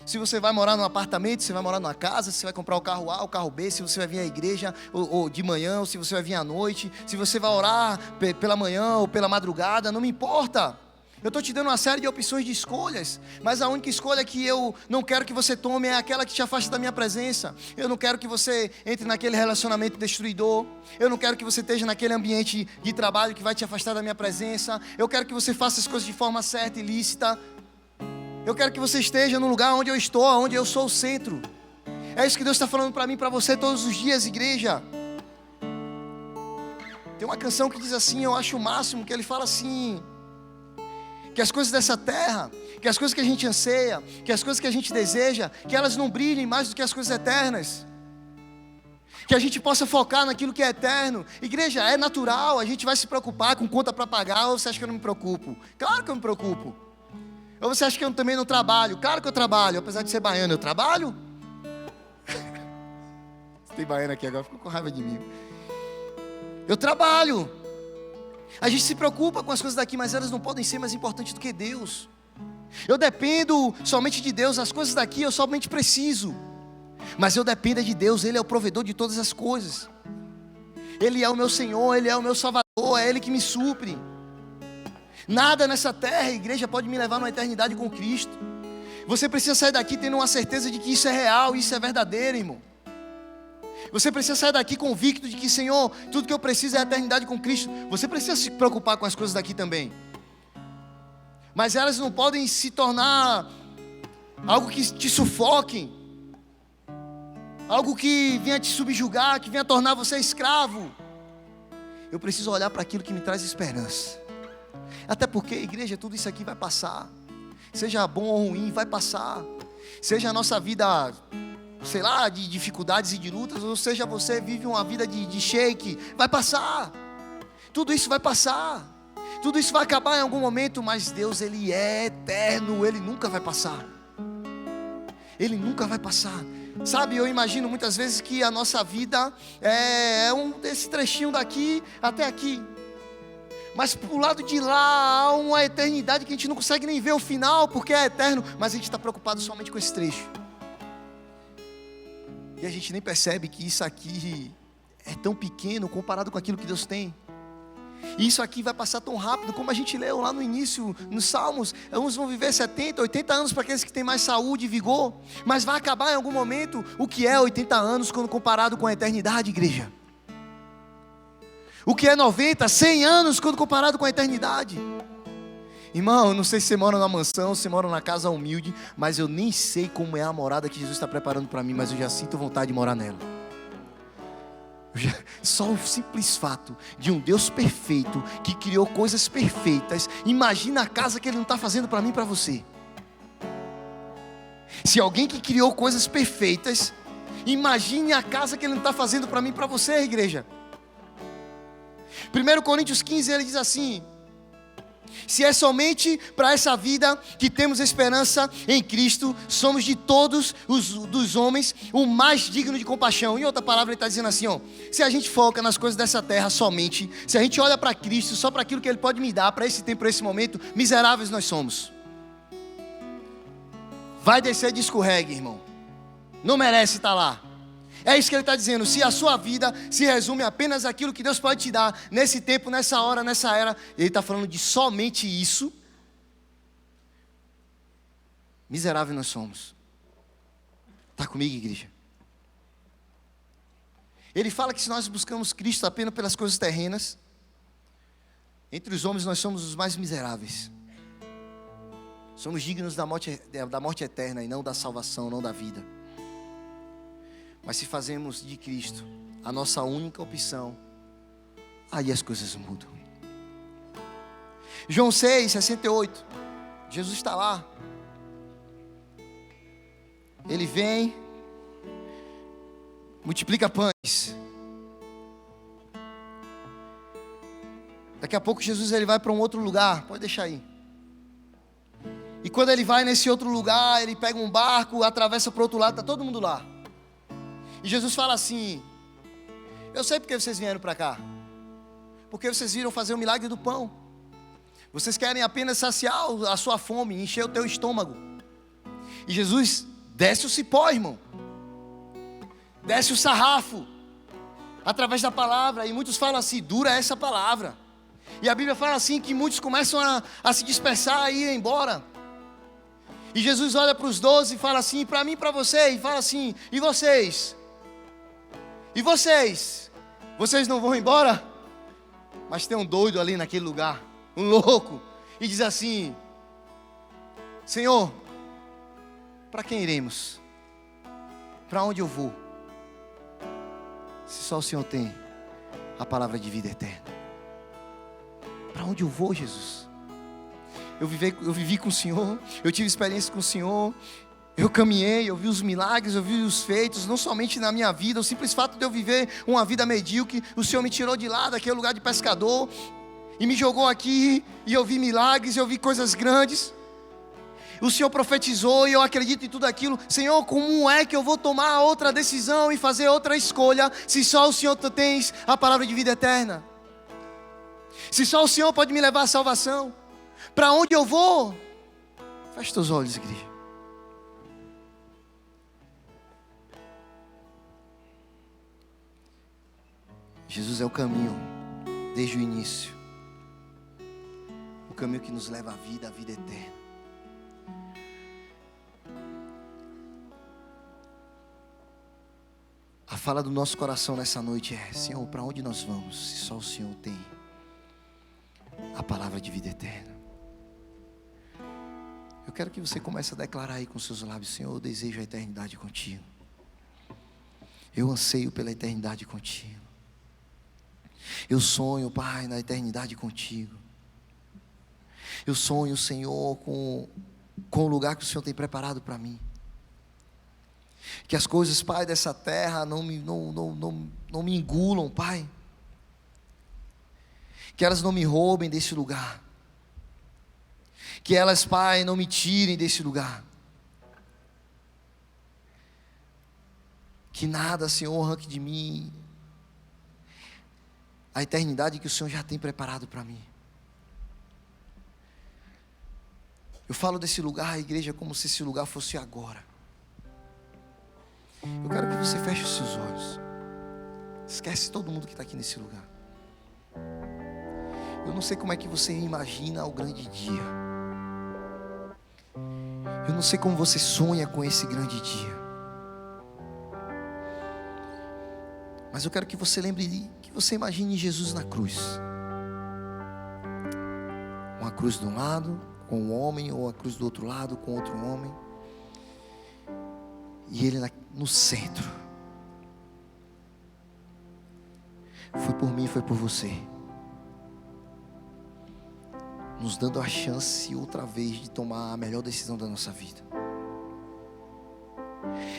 Se você vai morar num apartamento, se vai morar numa casa, se você vai comprar o carro A, o carro B, se você vai vir à igreja ou de manhã, ou se você vai vir à noite, se você vai orar pela manhã ou pela madrugada, não me importa. Eu estou te dando uma série de opções de escolhas, mas a única escolha que eu não quero que você tome é aquela que te afasta da minha presença. Eu não quero que você entre naquele relacionamento destruidor. Eu não quero que você esteja naquele ambiente de trabalho que vai te afastar da minha presença. Eu quero que você faça as coisas de forma certa e lícita. Eu quero que você esteja no lugar onde eu estou, onde eu sou o centro. É isso que Deus está falando para mim e para você todos os dias, igreja. Tem uma canção que diz assim, eu acho o máximo, que ele fala assim, que as coisas dessa terra, que as coisas que a gente anseia, que as coisas que a gente deseja, que elas não brilhem mais do que as coisas eternas. Que a gente possa focar naquilo que é eterno. Igreja, é natural, a gente vai se preocupar com conta para pagar, ou você acha que eu não me preocupo? Claro que eu me preocupo. Ou você acha que eu também não trabalho? Claro que eu trabalho, apesar de ser baiano, eu trabalho? Você tem baiano aqui agora, ficou com raiva de mim. Eu trabalho. A gente se preocupa com as coisas daqui, mas elas não podem ser mais importantes do que Deus. Eu dependo somente de Deus, as coisas daqui eu somente preciso. Mas eu dependo de Deus, Ele é o provedor de todas as coisas. Ele é o meu Senhor, Ele é o meu Salvador, é Ele que me supre. Nada nessa terra, igreja, pode me levar numa eternidade com Cristo. Você precisa sair daqui tendo uma certeza de que isso é real, isso é verdadeiro, irmão. Você precisa sair daqui convicto de que, Senhor, tudo que eu preciso é a eternidade com Cristo. Você precisa se preocupar com as coisas daqui também. Mas elas não podem se tornar algo que te sufoquem, algo que venha te subjugar, que venha tornar você escravo. Eu preciso olhar para aquilo que me traz esperança. Até porque, igreja, tudo isso aqui vai passar. Seja bom ou ruim, vai passar. Seja a nossa vida, sei lá, de dificuldades e de lutas, ou seja, você vive uma vida de shake, vai passar. Tudo isso vai passar. Tudo isso vai acabar em algum momento, mas Deus, Ele é eterno, Ele nunca vai passar. Ele nunca vai passar. Sabe, eu imagino muitas vezes que a nossa vida é esse trechinho daqui até aqui. Mas pro lado de lá há uma eternidade que a gente não consegue nem ver o final, porque é eterno, mas a gente está preocupado somente com esse trecho. E a gente nem percebe que isso aqui é tão pequeno comparado com aquilo que Deus tem. E isso aqui vai passar tão rápido, como a gente leu lá no início, nos Salmos. Uns vão viver 70, 80 anos para aqueles que têm mais saúde e vigor. Mas vai acabar em algum momento. O que é 80 anos quando comparado com a eternidade, igreja? O que é 90, 100 anos quando comparado com a eternidade? Irmão, eu não sei se você mora numa mansão, se você mora numa casa humilde, mas eu nem sei como é a morada que Jesus está preparando para mim, mas eu já sinto vontade de morar nela. Só o simples fato de um Deus perfeito, que criou coisas perfeitas, imagina a casa que Ele não está fazendo para mim e para você. Se alguém que criou coisas perfeitas, imagine a casa que Ele não está fazendo para mim e para você, igreja. 1 Coríntios 15, ele diz assim: se é somente para essa vida que temos esperança em Cristo, somos de todos dos homens o mais digno de compaixão. Em outra palavra, ele está dizendo assim, ó, se a gente foca nas coisas dessa terra somente, se a gente olha para Cristo, só para aquilo que Ele pode me dar, para esse tempo, para esse momento, miseráveis nós somos. Vai descer de escorregue, irmão. Não merece estar lá. É isso que ele está dizendo. Se a sua vida se resume apenas àquilo que Deus pode te dar nesse tempo, nessa hora, nessa era, Ele está falando de somente isso. Miserável nós somos. Está comigo, igreja? Ele fala que se nós buscamos Cristo apenas pelas coisas terrenas, entre os homens nós somos os mais miseráveis. Somos dignos da morte eterna e não da salvação, não da vida. Mas se fazemos de Cristo a nossa única opção, aí as coisas mudam. João 6:68. Jesus está lá. Ele vem, multiplica pães. Daqui a pouco Jesus ele vai para um outro lugar. Pode deixar aí. E quando ele vai nesse outro lugar, ele pega um barco, atravessa para o outro lado, está todo mundo lá. E Jesus fala assim: eu sei porque vocês vieram para cá. Porque vocês viram fazer o milagre do pão. Vocês querem apenas saciar a sua fome, encher o teu estômago. E Jesus desce o cipó, irmão. Desce o sarrafo. Através da palavra. E muitos falam assim: dura essa palavra. E a Bíblia fala assim que muitos começam a se dispersar e ir embora. E Jesus olha para os 12 e fala assim, para mim e para você, e fala assim: e vocês? E vocês? Vocês não vão embora? Mas tem um doido ali naquele lugar, um louco, e diz assim: Senhor, para quem iremos? Para onde eu vou? Se só o Senhor tem a palavra de vida eterna. Para onde eu vou, Jesus? Eu vivi com o Senhor, eu tive experiência com o Senhor, eu caminhei, eu vi os milagres, eu vi os feitos, não somente na minha vida, o simples fato de eu viver uma vida medíocre, o Senhor me tirou de lá, daquele lugar de pescador, e me jogou aqui, e eu vi milagres, eu vi coisas grandes. O Senhor profetizou e eu acredito em tudo aquilo. Senhor, como é que eu vou tomar outra decisão e fazer outra escolha, se só o Senhor tens a palavra de vida eterna? Se só o Senhor pode me levar à salvação, para onde eu vou? Feche teus olhos, igreja. Jesus é o caminho, desde o início. O caminho que nos leva à vida eterna. A fala do nosso coração nessa noite é: Senhor, para onde nós vamos, se só o Senhor tem a palavra de vida eterna? Eu quero que você comece a declarar aí com seus lábios: Senhor, eu desejo a eternidade contigo. Eu anseio pela eternidade contigo. Eu sonho, Pai, na eternidade contigo. Eu sonho, Senhor, com o lugar que o Senhor tem preparado para mim. Que as coisas, Pai, dessa terra não me engulam, Pai. Que elas não me roubem desse lugar. Que elas, Pai, não me tirem desse lugar. Que nada, Senhor, arranque de mim a eternidade que o Senhor já tem preparado para mim. Eu falo desse lugar, igreja, como se esse lugar fosse agora. Eu quero que você feche os seus olhos. Esquece todo mundo que está aqui nesse lugar. Eu não sei como é que você imagina o grande dia. Eu não sei como você sonha com esse grande dia. Mas eu quero que você lembre, que você imagine Jesus na cruz. Uma cruz de um lado, com um homem, ou a cruz do outro lado, com outro homem. E ele no centro. Foi por mim, foi por você. Nos dando a chance outra vez de tomar a melhor decisão da nossa vida.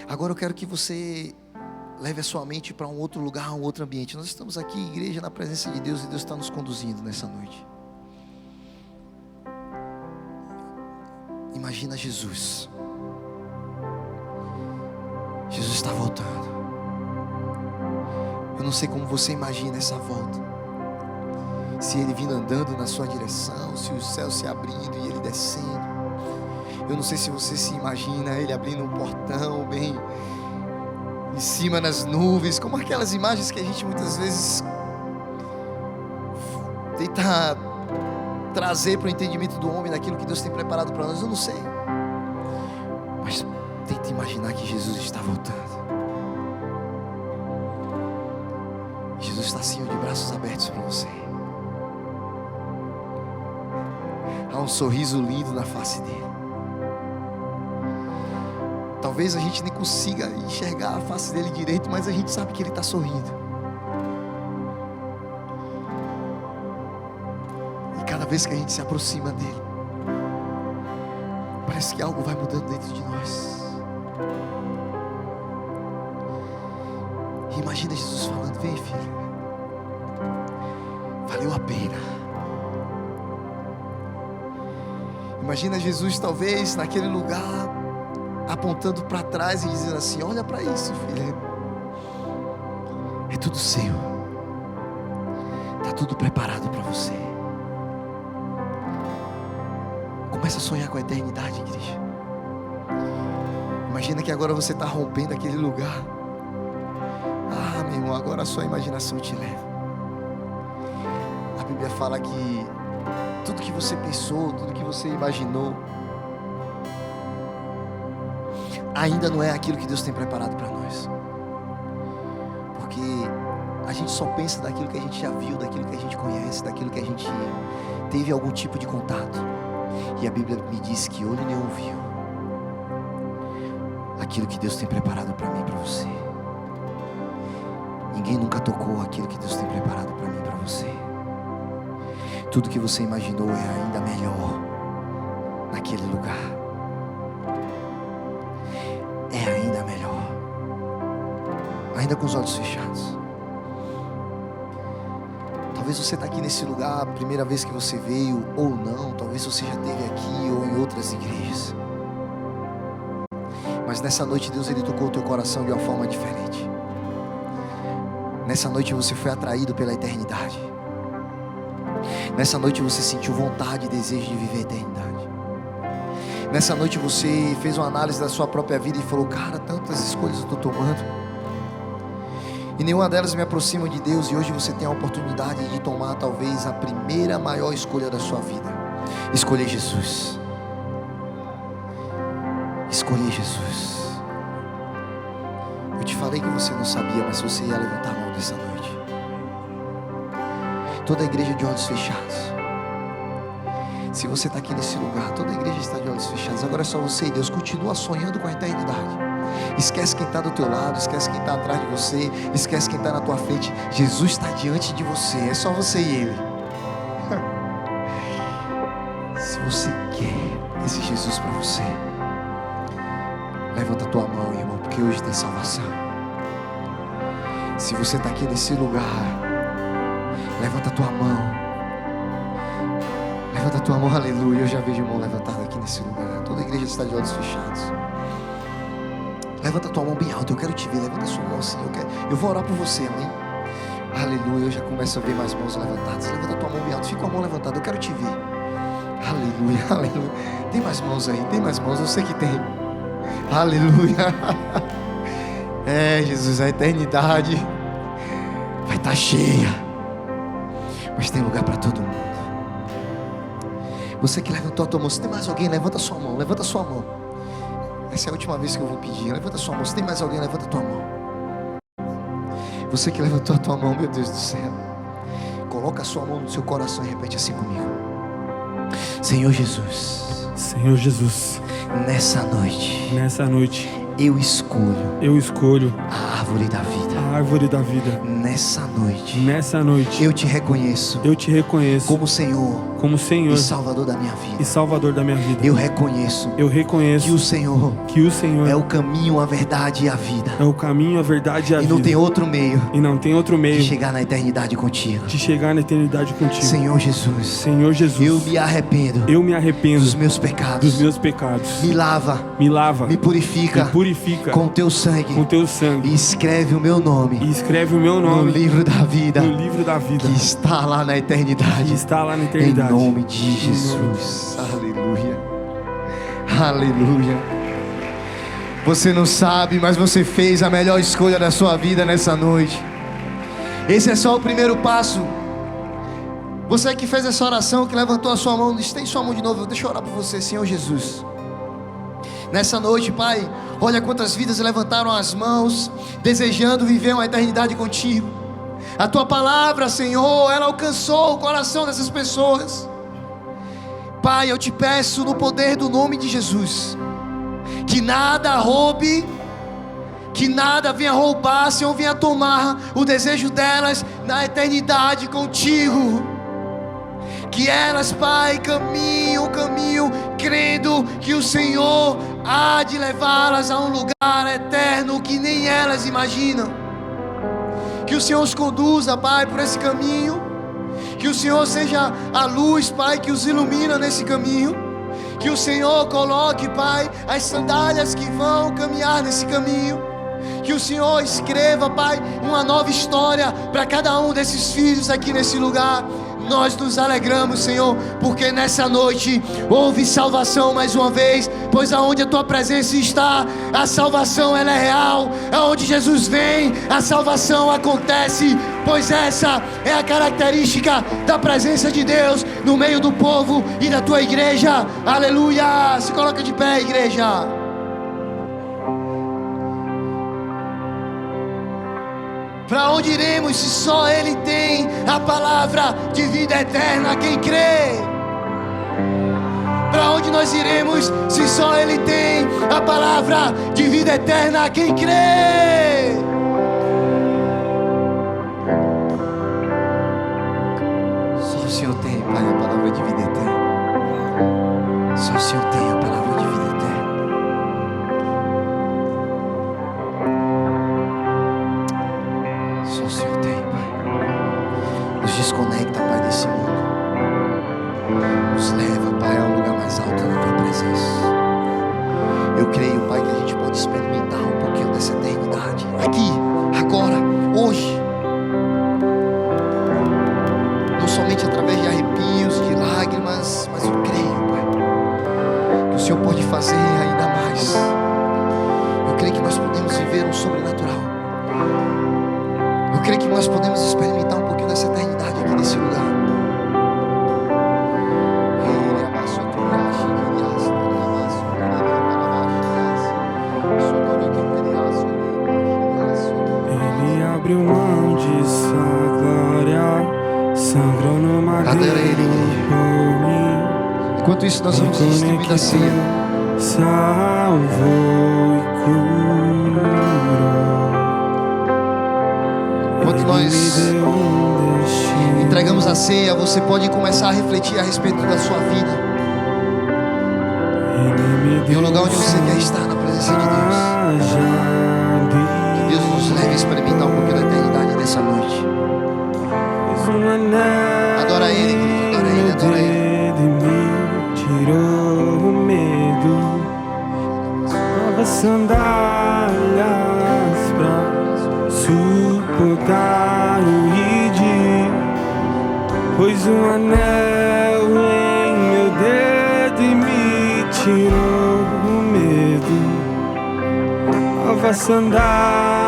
Agora eu quero que você leve a sua mente para um outro lugar, um outro ambiente. Nós estamos aqui, igreja, na presença de Deus, e Deus está nos conduzindo nessa noite. Imagina Jesus. Jesus está voltando. Eu não sei como você imagina essa volta. Se ele vindo andando na sua direção, se o céu se abrindo e ele descendo. Eu não sei se você se imagina ele abrindo um portão bem em cima nas nuvens, como aquelas imagens que a gente muitas vezes tenta trazer para o entendimento do homem daquilo que Deus tem preparado para nós. Eu não sei, mas tenta imaginar que Jesus está voltando. Jesus está assim, de braços abertos para você. Há um sorriso lindo na face dele. talvez a gente nem consiga enxergar a face dele direito, mas a gente sabe que ele está sorrindo. E cada vez que a gente se aproxima dele, parece que algo vai mudando dentro de nós. E imagina Jesus falando: vem, filho, valeu a pena. Imagina Jesus talvez naquele lugar apontando para trás e dizendo assim: olha para isso, filho, é tudo seu, está tudo preparado para você. Começa a sonhar com a eternidade, igreja. Imagina que agora você está rompendo aquele lugar. Ah, meu irmão, agora a sua imaginação te leva. A Bíblia fala que tudo que você pensou, tudo que você imaginou, ainda não é aquilo que Deus tem preparado para nós. Porque a gente só pensa daquilo que a gente já viu, daquilo que a gente conhece, daquilo que a gente teve algum tipo de contato. E a Bíblia me diz que olho nenhum viu aquilo que Deus tem preparado para mim e para você. Ninguém nunca tocou aquilo que Deus tem preparado para mim e para você. Tudo que você imaginou é ainda melhor naquele lugar. É ainda melhor. Ainda com os olhos fechados. Talvez você está aqui nesse lugar, a primeira vez que você veio, ou não. Talvez você já esteve aqui ou em outras igrejas. Mas nessa noite Deus ele tocou o teu coração de uma forma diferente. Nessa noite você foi atraído pela eternidade. Nessa noite você sentiu vontade e desejo de viver a eternidade. Nessa noite você fez uma análise da sua própria vida e falou: cara, tantas escolhas eu estou tomando e nenhuma delas me aproxima de Deus. E hoje você tem a oportunidade de tomar talvez a primeira maior escolha da sua vida. Escolher Jesus. Escolher Jesus. Eu te falei que você não sabia, mas você ia levantar a mão nessa noite. Toda a igreja de olhos fechados. Se você está aqui nesse lugar, toda a igreja está de olhos fechados. Agora é só você e Deus. Continua sonhando com a eternidade. Esquece quem está do teu lado, esquece quem está atrás de você, esquece quem está na tua frente. Jesus está diante de você, é só você e Ele. Se você quer esse Jesus para você, levanta a tua mão, irmão, porque hoje tem salvação. Se você está aqui nesse lugar, levanta a tua mão. Levanta a tua mão, aleluia. Eu já vejo mão levantada aqui nesse lugar. Toda a igreja está de olhos fechados. Levanta a tua mão bem alta, eu quero te ver. Levanta a sua mão assim, eu vou orar por você, amém? Aleluia, eu já começo a ver mais mãos levantadas. Levanta a tua mão bem alta, fica com a mão levantada, eu quero te ver. Aleluia, aleluia. Tem mais mãos aí, tem mais mãos, eu sei que tem. Aleluia. É, Jesus, a eternidade vai estar cheia, mas tem lugar para todo mundo. Você que levantou a tua mão, se tem mais alguém, levanta a sua mão, levanta a sua mão. Essa é a última vez que eu vou pedir. Levanta a sua mão, se tem mais alguém, levanta a tua mão. Você que levantou a tua mão, meu Deus do céu, coloca a sua mão no seu coração e repete assim comigo: Senhor Jesus, Senhor Jesus, nessa noite eu escolho a árvore da vida. a árvore da vida. Nessa noite Eu te reconheço como Senhor e Salvador da minha vida. e Salvador da minha vida. Eu reconheço que o Senhor é o caminho, a verdade e a vida. o caminho, a verdade e a vida. E não tem outro meio de de chegar na eternidade contigo. chegar na eternidade contigo. Senhor Jesus, eu me arrependo dos meus pecados. Me lava, me purifica com teu sangue e escreve o meu nome no livro da vida que está lá na eternidade. Em nome de Jesus. Aleluia. Aleluia. Você não sabe, mas você fez a melhor escolha da sua vida nessa noite. Esse é só o primeiro passo. Você que fez essa oração, que levantou a sua mão, estende sua mão de novo. Deixa eu orar por você. Senhor Jesus, nessa noite, Pai, olha quantas vidas levantaram as mãos, desejando viver uma eternidade contigo. A tua palavra, Senhor, ela alcançou o coração dessas pessoas. Pai, eu te peço no poder do nome de Jesus, que nada roube, que nada venha roubar, Senhor, venha tomar o desejo delas na eternidade contigo. Que elas, Pai, caminham, crendo que o Senhor há de levá-las a um lugar eterno que nem elas imaginam. Que o Senhor os conduza, Pai, por esse caminho. Que o Senhor seja a luz, Pai, que os ilumina nesse caminho. Que o Senhor coloque, Pai, as sandálias que vão caminhar nesse caminho. Que o Senhor escreva, Pai, uma nova história para cada um desses filhos aqui nesse lugar. Nós nos alegramos, Senhor, porque nessa noite houve salvação mais uma vez, pois aonde a Tua presença está, a salvação ela é real. Aonde Jesus vem, a salvação acontece, pois essa é a característica da presença de Deus no meio do povo e da Tua igreja. Aleluia! Se coloca de pé, igreja. Para onde iremos se só Ele tem a palavra de vida eterna? Quem crê? Para onde nós iremos se só Ele tem a palavra de vida eterna? Quem crê? Só o Senhor tem, Pai, a palavra de vida eterna. Só o Senhor tem a palavra de vida eterna. Só o Senhor tem, Pai. Nos desconecta, Pai, desse mundo. Nos leva, Pai, a um lugar mais alto na Tua presença. Eu creio, Pai, que a gente pode experimentar um pouquinho dessa eternidade aqui, agora, hoje. Não somente através de arrepios, de lágrimas, mas eu creio, Pai, que o Senhor pode fazer ainda mais. Eu creio que nós podemos viver um sobrenatural. Eu creio que nós podemos experimentar um pouquinho dessa eternidade aqui nesse lugar. Ele abriu mão de sua glória, sangrou no madeiro por mim. Enquanto isso, nós vamos distribuir a ceia. Salvou e curou. Enquanto nós entregamos a ceia, você pode começar a refletir a respeito da sua vida. E o lugar onde você quer estar na presença de Deus. Que Deus nos leve a experimentar um pouquinho da eternidade nessa noite. Adora Ele, querido. Adora Ele, adora Ele. Me tirou o medo, novas sandálias pra suportar o rir, pôs um anel em meu dedo e me tirou o medo, novas sandálias